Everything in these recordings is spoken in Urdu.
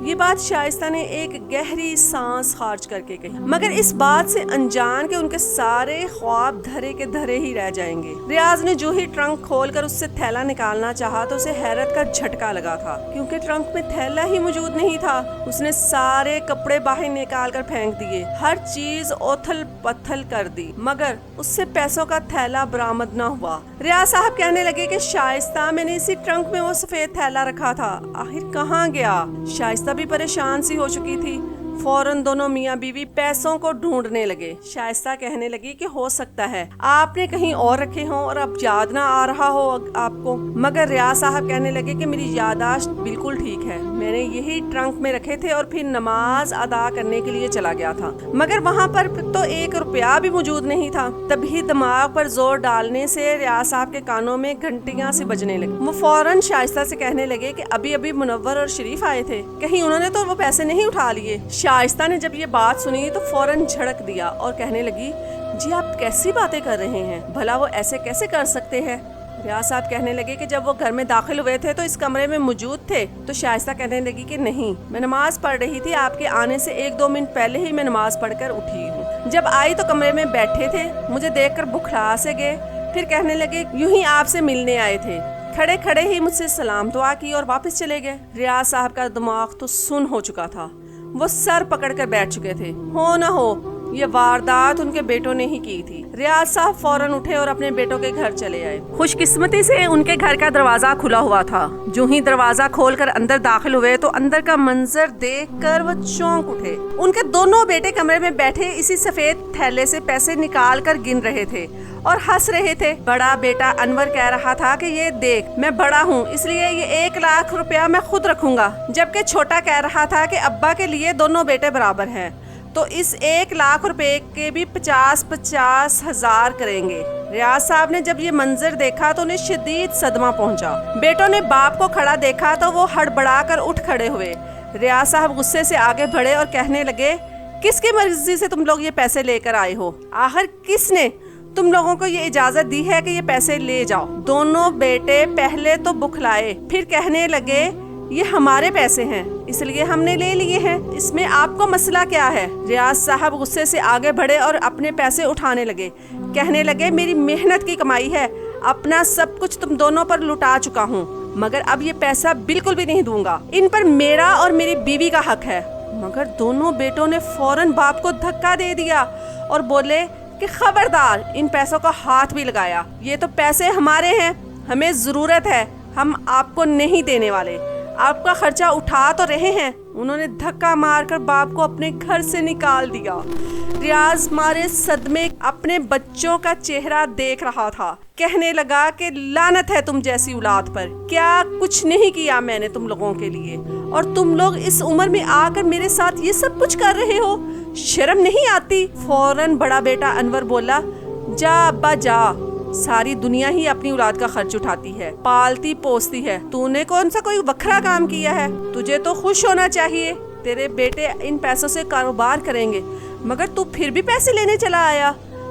یہ بات شائستہ نے ایک گہری سانس خارج کر کے کہی، مگر اس بات سے انجان کہ ان کے سارے خواب دھرے کے دھرے ہی رہ جائیں گے۔ ریاض نے جو ہی ٹرنک کھول کر اس سے تھیلا نکالنا چاہا تو اسے حیرت کا جھٹکا لگا تھا، کیونکہ ٹرنک میں تھیلا ہی موجود نہیں تھا۔ اس نے سارے کپڑے باہر نکال کر پھینک دیے، ہر چیز اوتھل پتھل کر دی، مگر اس سے پیسوں کا تھیلا برآمد نہ ہوا۔ ریاض صاحب کہنے لگے کہ شائستہ، میں نے اسی ٹرنک میں وہ سفید تھیلا رکھا تھا، آخر کہاں گیا؟ شائستہ بھی پریشان سی ہو چکی تھی۔ فوراً دونوں میاں بیوی پیسوں کو ڈھونڈنے لگے۔ شائستہ کہنے لگی کہ ہو سکتا ہے آپ نے کہیں اور رکھے ہوں اور اب یاد نہ آ رہا ہو آپ کو، مگر ریاض صاحب کہنے لگے کہ میری یادداشت بالکل ٹھیک ہے، میں نے یہی ٹرنک میں رکھے تھے اور پھر نماز ادا کرنے کے لیے چلا گیا تھا، مگر وہاں پر تو 1 روپیہ بھی موجود نہیں تھا۔ تبھی دماغ پر زور ڈالنے سے ریاض صاحب کے کانوں میں گھنٹیاں سی بجنے لگی۔ وہ فوراً شائستہ سے کہنے لگے کہ ابھی منور اور شریف آئے تھے، کہیں انہوں نے تو وہ پیسے نہیں اٹھا لیے؟ شائستہ نے جب یہ بات سنی تو فوراً جھڑک دیا اور کہنے لگی، جی آپ کیسی باتیں کر رہے ہیں، بھلا وہ ایسے کیسے کر سکتے ہیں؟ ریاض صاحب کہنے لگے کہ جب وہ گھر میں داخل ہوئے تھے تو اس کمرے میں موجود تھے؟ تو شائستہ کہنے لگی کہ نہیں، میں نماز پڑھ رہی تھی، آپ کے آنے سے 1-2 منٹ پہلے ہی میں نماز پڑھ کر اٹھی ہوں۔ جب آئی تو کمرے میں بیٹھے تھے، مجھے دیکھ کر بکھلا سے گئے، پھر کہنے لگے یوں ہی آپ سے ملنے آئے تھے، کھڑے کھڑے ہی مجھ سے سلام دعا کی اور واپس چلے گئے۔ ریاض صاحب کا دماغ تو سن ہو چکا تھا، وہ سر پکڑ کر بیٹھ چکے تھے۔ ہو نہ ہو یہ واردات ان کے بیٹوں نے ہی کی تھی۔ ریاض صاحب فوراً اٹھے اور اپنے بیٹوں کے گھر چلے آئے۔ خوش قسمتی سے ان کے گھر کا دروازہ کھلا ہوا تھا۔ جو ہی دروازہ کھول کر اندر داخل ہوئے تو اندر کا منظر دیکھ کر وہ چونک اٹھے۔ ان کے دونوں بیٹے کمرے میں بیٹھے اسی سفید تھیلے سے پیسے نکال کر گن رہے تھے اور ہنس رہے تھے۔ بڑا بیٹا انور کہہ رہا تھا کہ یہ دیکھ، میں بڑا ہوں اس لیے یہ 1 لاکھ روپیہ میں خود رکھوں گا، جبکہ چھوٹا کہہ رہا تھا کہ ابا کے لیے دونوں بیٹے برابر ہیں، تو اس 1 لاکھ روپے کے بھی 50 ہزار کریں گے۔ ریاض صاحب نے جب یہ منظر دیکھا تو انہیں شدید صدمہ پہنچا۔ بیٹوں نے باپ کو کھڑا دیکھا تو وہ ہڑبڑا کر اٹھ کھڑے ہوئے۔ ریاض صاحب غصے سے آگے بڑھے اور کہنے لگے، کس کی مرضی سے تم لوگ یہ پیسے لے کر آئے ہو؟ آخر کس نے تم لوگوں کو یہ اجازت دی ہے کہ یہ پیسے لے جاؤ؟ دونوں بیٹے پہلے تو بکھلائے، پھر کہنے لگے یہ ہمارے پیسے ہیں اس لیے ہم نے لے لیے ہیں، اس میں آپ کو مسئلہ کیا ہے؟ ریاض صاحب غصے سے آگے بڑھے اور اپنے پیسے اٹھانے لگے، کہنے لگے میری محنت کی کمائی ہے، اپنا سب کچھ تم دونوں پر لٹا چکا ہوں، مگر اب یہ پیسہ بالکل بھی نہیں دوں گا، ان پر میرا اور میری بیوی کا حق ہے۔ مگر دونوں بیٹوں نے فوراً باپ کو دھکا دے دیا اور بولے کہ خبردار، ان پیسوں کا ہاتھ بھی لگایا، یہ تو پیسے ہمارے ہیں، ہمیں ضرورت ہے، ہم آپ کو نہیں دینے والے، آپ کا خرچہ اٹھا تو رہے ہیں۔ انہوں نے دھکا مار کر باپ کو اپنے گھر سے نکال دیا۔ ریاض مارے صدمے اپنے بچوں کا چہرہ دیکھ رہا تھا، کہنے لگا کہ لعنت ہے تم جیسی اولاد پر، کیا کچھ نہیں کیا میں نے تم لوگوں کے لیے، اور تم لوگ اس عمر میں آ کر میرے ساتھ یہ سب کچھ کر رہے ہو، شرم نہیں آتی؟ فوراً بڑا بیٹا انور بولا، جا ابا جا، ساری دنیا ہی اپنی اولاد کا خرچ اٹھاتی ہے، پالتی پوستی ہے، تو نے کون سا کوئی وکھرا کام کیا ہے؟ تجھے تو خوش ہونا چاہیے، تیرے بیٹے ان پیسوں سے کاروبار کریں گے، مگر تو پھر بھی پیسے لینے چلا آیا۔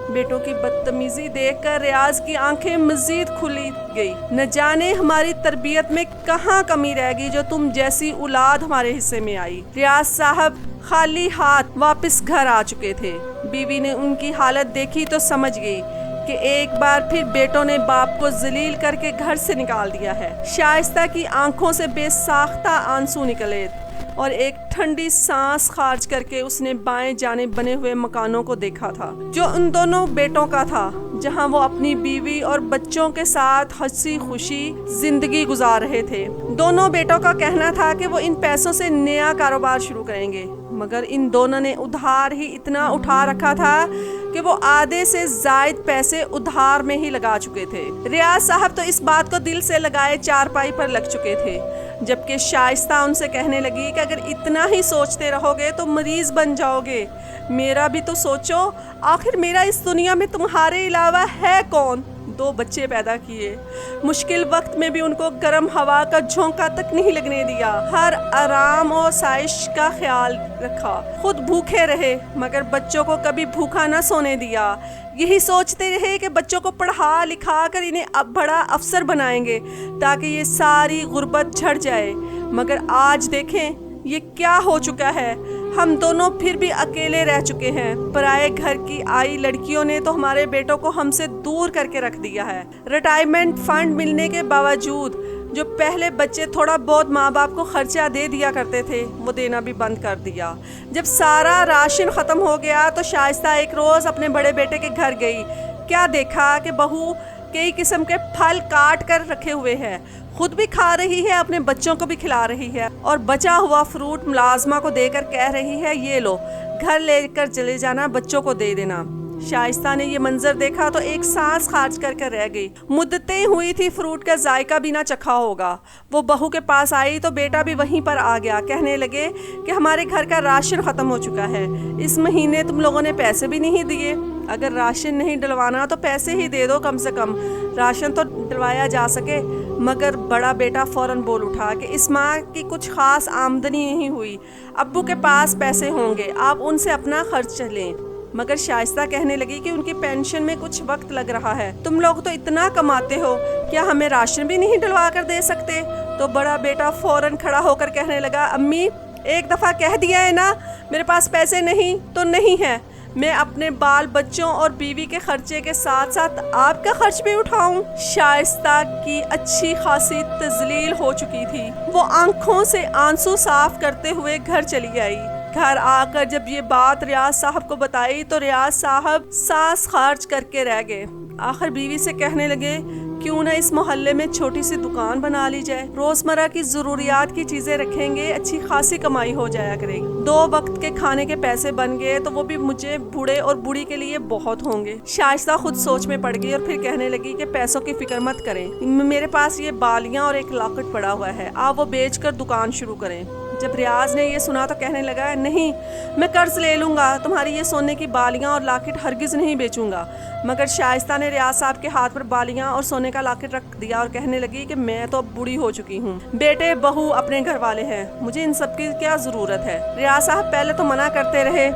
بیٹوں کی بدتمیزی دیکھ کر ریاض کی آنکھیں مزید کھلی گئی۔ نہ جانے ہماری تربیت میں کہاں کمی رہ گئی جو تم جیسی اولاد ہمارے حصے میں آئی۔ ریاض صاحب خالی ہاتھ واپس گھر آ چکے تھے۔ بیوی نے ان کی حالت دیکھی تو سمجھ گئی کہ ایک بار پھر بیٹوں نے باپ کو ذلیل کر کے گھر سے نکال دیا ہے۔ شائستہ کی آنکھوں سے بے ساختہ آنسو نکلے اور ایک ٹھنڈی سانس خارج کر کے اس نے بائیں جانب بنے ہوئے مکانوں کو دیکھا تھا جو ان دونوں بیٹوں کا تھا، جہاں وہ اپنی بیوی اور بچوں کے ساتھ ہنسی خوشی زندگی گزار رہے تھے۔ دونوں بیٹوں کا کہنا تھا کہ وہ ان پیسوں سے نیا کاروبار شروع کریں گے، مگر ان دونوں نے ادھار ہی اتنا اٹھا رکھا تھا کہ وہ آدھے سے زائد پیسے ادھار میں ہی لگا چکے تھے۔ ریاض صاحب تو اس بات کو دل سے لگائے چارپائی پر لگ چکے تھے، جبکہ شائستہ ان سے کہنے لگی کہ اگر اتنا ہی سوچتے رہو گے تو مریض بن جاؤ گے، میرا بھی تو سوچو، آخر میرا اس دنیا میں تمہارے علاوہ ہے کون؟ 2 بچے پیدا کیے، مشکل وقت میں بھی ان کو گرم ہوا کا جھونکا تک نہیں لگنے دیا، ہر آرام و آسائش کا خیال رکھا، خود بھوکے رہے مگر بچوں کو کبھی بھوکا نہ سونے دیا، یہی سوچتے رہے کہ بچوں کو پڑھا لکھا کر انہیں اب بڑا افسر بنائیں گے تاکہ یہ ساری غربت جھڑ جائے، مگر آج دیکھیں یہ کیا ہو چکا ہے؟ ہم دونوں پھر بھی اکیلے رہ چکے ہیں۔ پرائے گھر کی آئی لڑکیوں نے تو ہمارے بیٹوں کو ہم سے دور کر کے رکھ دیا ہے۔ ریٹائرمنٹ فنڈ ملنے کے باوجود جو پہلے بچے تھوڑا بہت ماں باپ کو خرچہ دے دیا کرتے تھے وہ دینا بھی بند کر دیا۔ جب سارا راشن ختم ہو گیا تو شائستہ ایک روز اپنے بڑے بیٹے کے گھر گئی۔ کیا دیکھا کہ بہو کئی قسم کے پھل کاٹ کر رکھے ہوئے ہیں، خود بھی کھا رہی ہے، اپنے بچوں کو بھی کھلا رہی ہے، اور بچا ہوا فروٹ ملازمہ کو دے کر کہہ رہی ہے یہ لو گھر لے کر چلے جانا، بچوں کو دے دینا۔ شائستہ نے یہ منظر دیکھا تو ایک سانس خارج کر رہ گئی۔ مدتیں ہوئی تھی فروٹ کا ذائقہ بھی نہ چکھا ہوگا۔ وہ بہو کے پاس آئی تو بیٹا بھی وہیں پر آ گیا۔ کہنے لگے کہ ہمارے گھر کا راشن ختم ہو چکا ہے، اس مہینے تم لوگوں نے پیسے بھی نہیں دیے، اگر راشن نہیں ڈلوانا تو پیسے ہی دے دو، کم سے کم راشن تو ڈلوایا جا سکے۔ مگر بڑا بیٹا فوراً بول اٹھا کہ اس ماہ کی کچھ خاص آمدنی نہیں ہوئی، ابو کے پاس پیسے ہوں گے، آپ ان سے اپنا خرچ لیں۔ مگر شائستہ کہنے لگی کہ ان کی پینشن میں کچھ وقت لگ رہا ہے، تم لوگ تو اتنا کماتے ہو، کیا ہمیں راشن بھی نہیں ڈلوا کر دے سکتے؟ تو بڑا بیٹا فوراً کھڑا ہو کر کہنے لگا امی ایک دفعہ کہہ دیا ہے نا، میرے پاس پیسے نہیں تو نہیں ہے، میں اپنے بال بچوں اور بیوی کے خرچے کے ساتھ ساتھ آپ کا خرچ بھی اٹھاؤں۔ شائستہ کی اچھی خاصی تذلیل ہو چکی تھی، وہ آنکھوں سے آنسو صاف کرتے ہوئے گھر چلی آئی۔ گھر آ کر جب یہ بات ریاض صاحب کو بتائی تو ریاض صاحب سانس خارج کر کے رہ گئے۔ آخر بیوی سے کہنے لگے کیوں نہ اس محلے میں چھوٹی سی دکان بنا لی جائے، روزمرہ کی ضروریات کی چیزیں رکھیں گے، اچھی خاصی کمائی ہو جایا کرے گی، 2 وقت کے کھانے کے پیسے بن گئے تو وہ بھی مجھے بوڑھے اور بوڑھی کے لیے بہت ہوں گے۔ شائستہ خود سوچ میں پڑ گئی اور پھر کہنے لگی کہ پیسوں کی فکر مت کریں، میرے پاس یہ بالیاں اور ایک لاکٹ پڑا ہوا ہے، آپ وہ بیچ کر دکان شروع کریں۔ جب ریاض نے یہ سنا تو کہنے لگا نہیں، میں قرض لے لوں گا، تمہاری یہ سونے کی بالیاں اور لاکٹ ہرگز نہیں بیچوں گا۔ مگر شائستہ نے ریاض صاحب کے ہاتھ پر بالیاں اور سونے کا لاکٹ رکھ دیا اور کہنے لگی کہ میں تو اب بوڑھی ہو چکی ہوں، بیٹے بہو اپنے گھر والے ہیں، مجھے ان سب کی کیا ضرورت ہے۔ ریاض صاحب پہلے تو منع کرتے رہے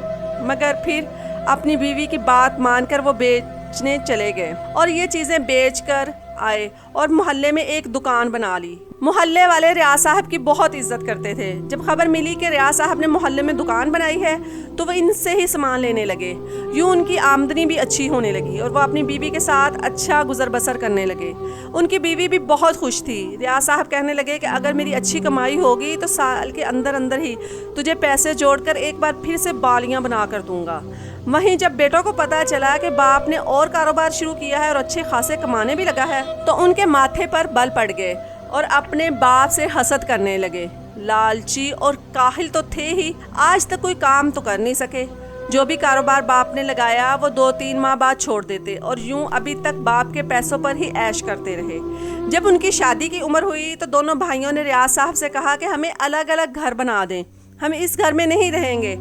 مگر پھر اپنی بیوی کی بات مان کر وہ بیچنے چلے گئے اور یہ چیزیں بیچ کر آئے اور محلے میں ایک دکان بنا لی۔ محلے والے ریاض صاحب کی بہت عزت کرتے تھے۔ جب خبر ملی کہ ریاض صاحب نے محلے میں دکان بنائی ہے تو وہ ان سے ہی سامان لینے لگے، یوں ان کی آمدنی بھی اچھی ہونے لگی اور وہ اپنی بیوی کے ساتھ اچھا گزر بسر کرنے لگے۔ ان کی بیوی بھی بہت خوش تھی۔ ریاض صاحب کہنے لگے کہ اگر میری اچھی کمائی ہوگی تو سال کے اندر ہی تجھے پیسے جوڑ کر ایک بار پھر سے بالیاں بنا کر دوں گا۔ وہیں جب بیٹوں کو پتا چلا کہ باپ نے اور کاروبار شروع کیا ہے اور اچھے خاصے کمانے بھی لگا ہے تو ان کے ماتھے پر بل پڑ گئے اور اپنے باپ سے حسد کرنے لگے۔ لالچی اور کاہل تو تھے ہی، آج تک کوئی کام تو کر نہیں سکے۔ جو بھی کاروبار باپ نے لگایا وہ 2-3 ماہ بعد چھوڑ دیتے اور یوں ابھی تک باپ کے پیسوں پر ہی عیش کرتے رہے۔ جب ان کی شادی کی عمر ہوئی تو دونوں بھائیوں نے ریاض صاحب سے کہا کہ ہمیں الگ الگ گھر بنا دیں، ہم اس گھر میں نہیں رہیں گے۔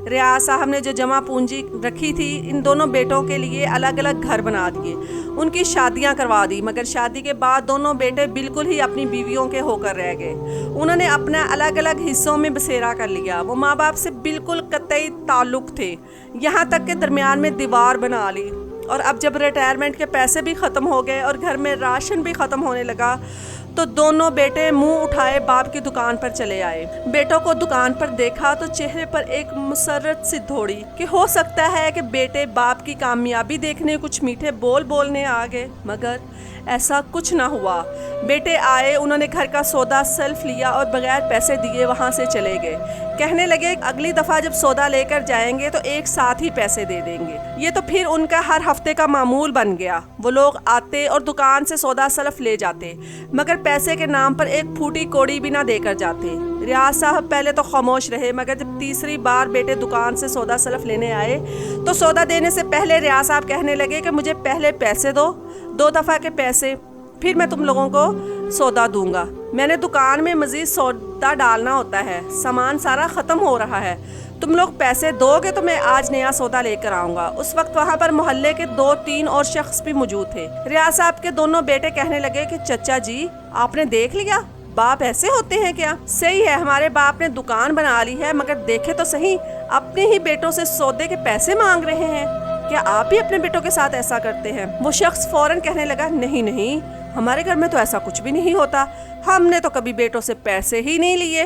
ریاض صاحب نے جو جمع پونجی رکھی تھی ان دونوں بیٹوں کے لیے الگ الگ گھر بنا دیے، ان کی شادیاں کروا دی، مگر شادی کے بعد دونوں بیٹے بالکل ہی اپنی بیویوں کے ہو کر رہ گئے۔ انہوں نے اپنا الگ الگ حصوں میں بسیرا کر لیا، وہ ماں باپ سے بالکل قطعی تعلق تھے، یہاں تک کہ درمیان میں دیوار بنا لی۔ اور اب جب ریٹائرمنٹ کے پیسے بھی ختم ہو گئے اور گھر میں راشن بھی ختم ہونے لگا تو دونوں بیٹے منہ اٹھائے باپ کی دکان پر چلے آئے۔ بیٹوں کو دکان پر دیکھا تو چہرے پر ایک مسرت سی دوڑی کہ ہو سکتا ہے کہ بیٹے باپ کی کامیابی دیکھنے کچھ میٹھے بول بولنے آ گئے، مگر ایسا کچھ نہ ہوا۔ بیٹے آئے، انہوں نے گھر کا سودا سیلف لیا اور بغیر پیسے دیے وہاں سے چلے گئے۔ کہنے لگے اگلی دفعہ جب سودا لے کر جائیں گے تو ایک ساتھ ہی پیسے دے دیں گے۔ یہ تو پھر ان کا ہر ہفتے کا معمول بن گیا، وہ لوگ آتے اور دکان سے سودا سلف لے جاتے مگر پیسے کے نام پر ایک پھوٹی کوڑی بھی نہ دے کر جاتے۔ ریاض صاحب پہلے تو خاموش رہے مگر جب تیسری بار بیٹے دکان سے سودا سلف لینے آئے تو سودا دینے سے پہلے ریاض صاحب کہنے لگے کہ مجھے پہلے پیسے دو، 2 دفعہ کے پیسے، پھر میں تم لوگوں کو سودا دوں گا۔ میں نے دکان میں مزید سودا ڈالنا ہوتا ہے، سامان سارا ختم ہو رہا ہے، تم لوگ پیسے دو گے تو میں آج نیا سودا لے کر آؤں گا۔ اس وقت وہاں پر محلے کے 2-3 اور شخص بھی موجود تھے۔ ریاض صاحب کے دونوں بیٹے کہنے لگے کہ چچا جی آپ نے دیکھ لیا، باپ ایسے ہوتے ہیں کیا؟ صحیح ہے، ہمارے باپ نے دکان بنا لی ہے مگر دیکھے تو صحیح اپنے ہی بیٹوں سے سودے کے پیسے مانگ رہے ہیں، کیا آپ بھی اپنے بیٹوں کے ساتھ ایسا کرتے ہیں؟ وہ شخص فوراً کہنے لگا نہیں، ہمارے گھر میں تو ایسا کچھ بھی نہیں ہوتا، ہم نے تو کبھی بیٹوں سے پیسے ہی نہیں لیے،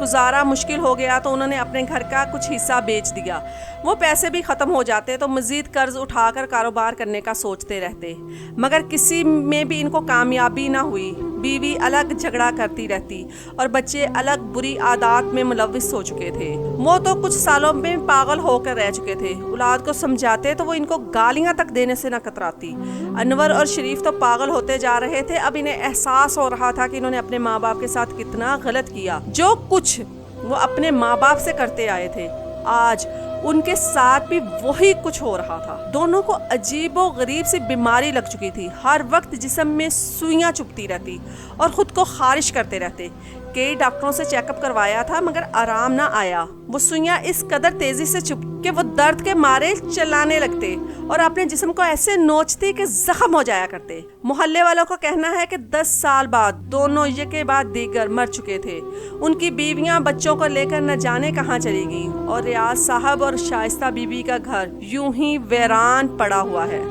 گزارا مشکل ہو گیا تو انہوں نے اپنے گھر کا کچھ حصہ بیچ دیا۔ وہ پیسے بھی ختم ہو جاتے تو مزید قرض اٹھا کر کاروبار کرنے کا سوچتے رہتے، مگر کسی میں بھی ان کو کامیابی نہ ہوئی۔ بیوی الگ جھگڑا کرتی رہتی اور بچے الگ بری عادات میں ملوث ہو چکے تھے۔ وہ تو کچھ سالوں میں پاگل ہو کر رہ چکے تھے۔ اولاد کو سمجھاتے تو وہ ان کو گالیاں تک دینے سے نہ کتراتی۔ انور اور شریف تو پاگل ہوتے جا رہے تھے۔ اب انہیں احساس ہو رہا تھا کہ انہوں نے اپنے ماں باپ کے ساتھ کتنا غلط کیا۔ جو کچھ وہ اپنے ماں باپ سے کرتے آئے تھے، آج ان کے ساتھ بھی وہی کچھ ہو رہا تھا۔ دونوں کو عجیب و غریب سی بیماری لگ چکی تھی۔ ہر وقت جسم میں سوئیاں چبھتی رہتی اور خود کو خارش کرتے رہتے۔ کئی ڈاکٹروں سے چیک اپ کروایا تھا مگر آرام نہ آیا۔ وہ سوئیاں اس قدر تیزی سے چبھ کہ وہ درد کے مارے چلانے لگتے اور اپنے جسم کو ایسے نوچتے کہ زخم ہو جایا کرتے۔ محلے والوں کا کہنا ہے کہ 10 سال بعد دونوں یکے بعد دیگر مر چکے تھے۔ ان کی بیویاں بچوں کو لے کر نہ جانے کہاں چلی گئیں اور ریاض صاحب اور شائستہ بی بی کا گھر یوں ہی ویران پڑا ہوا ہے۔